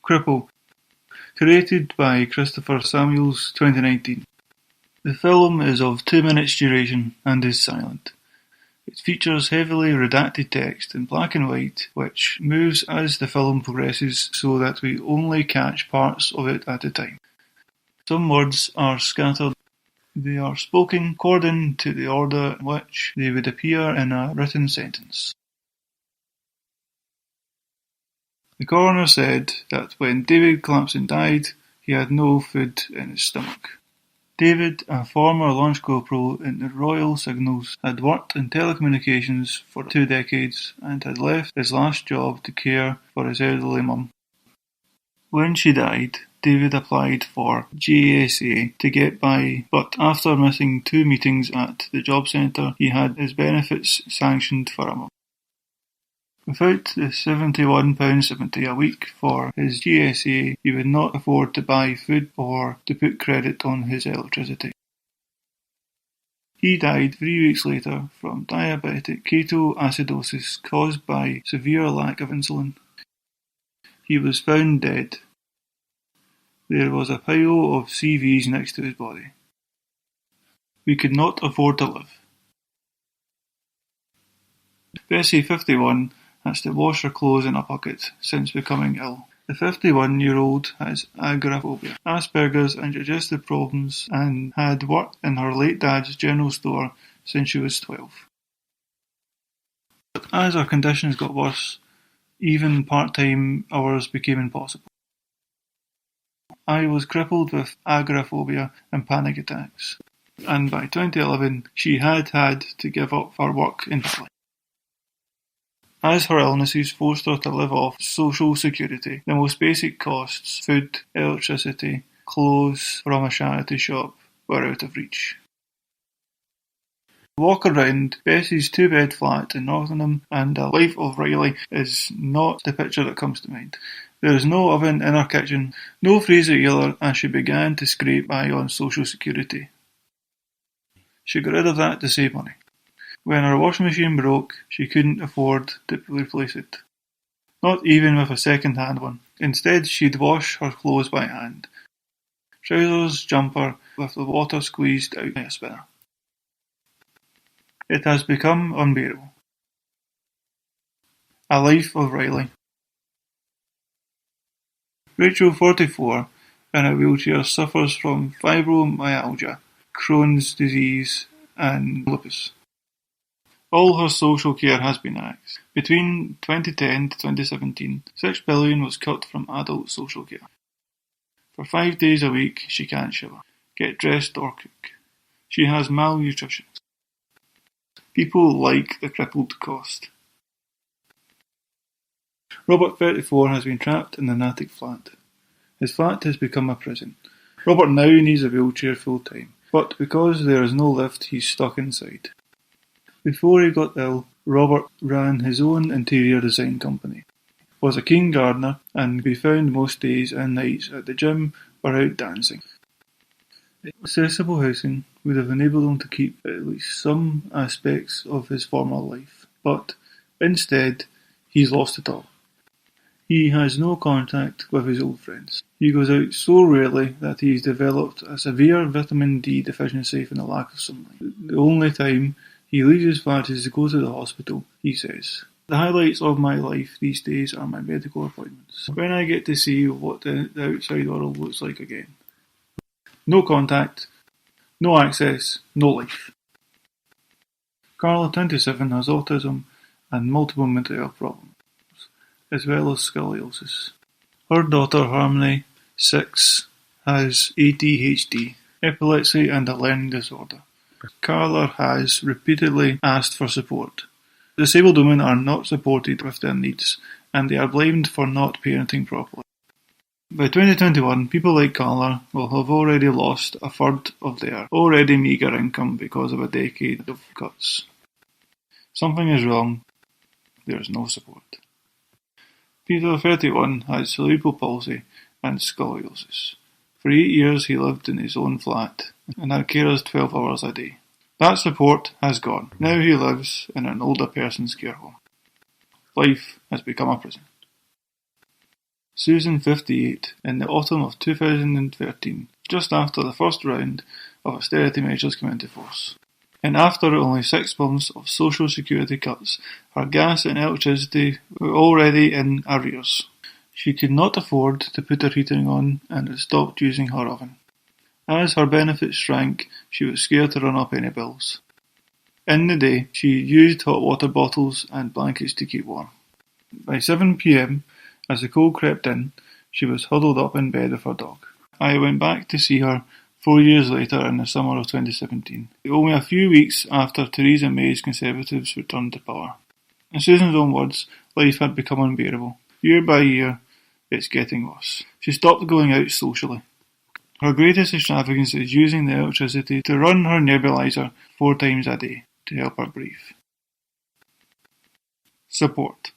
Cripple, created by Christopher Samuels 2019. The film is of 2 minutes duration and is silent. It features heavily redacted text in black and white, which moves as the film progresses so that we only catch parts of it at a time. Some words are scattered. They are spoken according to the order in which they would appear in a written sentence. The coroner said that when David Clapson died, he had no food in his stomach. David, a former launch corporal in the Royal Signals, had worked in telecommunications for 2 decades and had left his last job to care for his elderly mum. When she died, David applied for JSA to get by, but after missing 2 meetings at the job centre, he had his benefits sanctioned for a month. Without the £71.70 a week for his GSA, he would not afford to buy food or to put credit on his electricity. He died 3 weeks later from diabetic ketoacidosis caused by severe lack of insulin. He was found dead. There was a pile of CVs next to his body. We could not afford to live. Bessie, 51, has to wash her clothes in a bucket since becoming ill. The 51-year-old has agoraphobia, Asperger's and digestive problems, and had worked in her late dad's general store since she was 12. But as her conditions got worse, even part-time hours became impossible. I was crippled with agoraphobia and panic attacks, and by 2011 she had to give up her work entirely. As her illnesses forced her to live off social security, the most basic costs, food, electricity, clothes from a charity shop, were out of reach. Walk around Bessie's 2-bed flat in Nottingham and a life of Riley is not the picture that comes to mind. There is no oven in her kitchen, no freezer either, and she began to scrape by on social security. She got rid of that to save money. When her washing machine broke, she couldn't afford to replace it. Not even with a second-hand one. Instead, she'd wash her clothes by hand. Trousers, jumper, with the water squeezed out by a spinner. It has become unbearable. A life of Riley. Rachel, 44, in a wheelchair, suffers from fibromyalgia, Crohn's disease, and lupus. All her social care has been axed. Between 2010 to 2017, $6 billion was cut from adult social care. For 5 days a week, she can't shower, get dressed or cook. She has malnutrition. People like the crippled cost. Robert, 34, has been trapped in an attic flat. His flat has become a prison. Robert now needs a wheelchair full-time, but because there is no lift, he's stuck inside. Before he got ill, Robert ran his own interior design company, was a keen gardener, and could be found most days and nights at the gym or out dancing. Accessible housing would have enabled him to keep at least some aspects of his former life, but instead he's lost it all. He has no contact with his old friends. He goes out so rarely that he's developed a severe vitamin D deficiency from the lack of sunlight. The only time he leaves his flat is to go to the hospital, he says. The highlights of my life these days are my medical appointments, when I get to see what the outside world looks like again. No contact, no access, no life. Carla, 27, has autism and multiple mental health problems, as well as scoliosis. Her daughter Harmony, 6, has ADHD, epilepsy and a learning disorder. Carla has repeatedly asked for support. Disabled women are not supported with their needs, and they are blamed for not parenting properly. By 2021, people like Carla will have already lost a third of their already meagre income because of a decade of cuts. Something is wrong. There is no support. Peter, 31, has cerebral palsy and scoliosis. For 8 years he lived in his own flat and had carers 12 hours a day. That support has gone. Now he lives in an older person's care home. Life has become a prison. Susan 58 in the autumn of 2013, just after the first round of austerity measures came into force. And after only 6 months of social security cuts, her gas and electricity were already in arrears. She could not afford to put her heating on and had stopped using her oven. As her benefits shrank, she was scared to run up any bills. In the day, she used hot water bottles and blankets to keep warm. By 7 p.m, as the cold crept in, she was huddled up in bed with her dog. I went back to see her 4 years later in the summer of 2017, only a few weeks after Theresa May's Conservatives returned to power. In Susan's own words, life had become unbearable. Year by year, it's getting worse. She stopped going out socially. Her greatest extravagance is using the electricity to run her nebulizer 4 times a day to help her breathe. Support.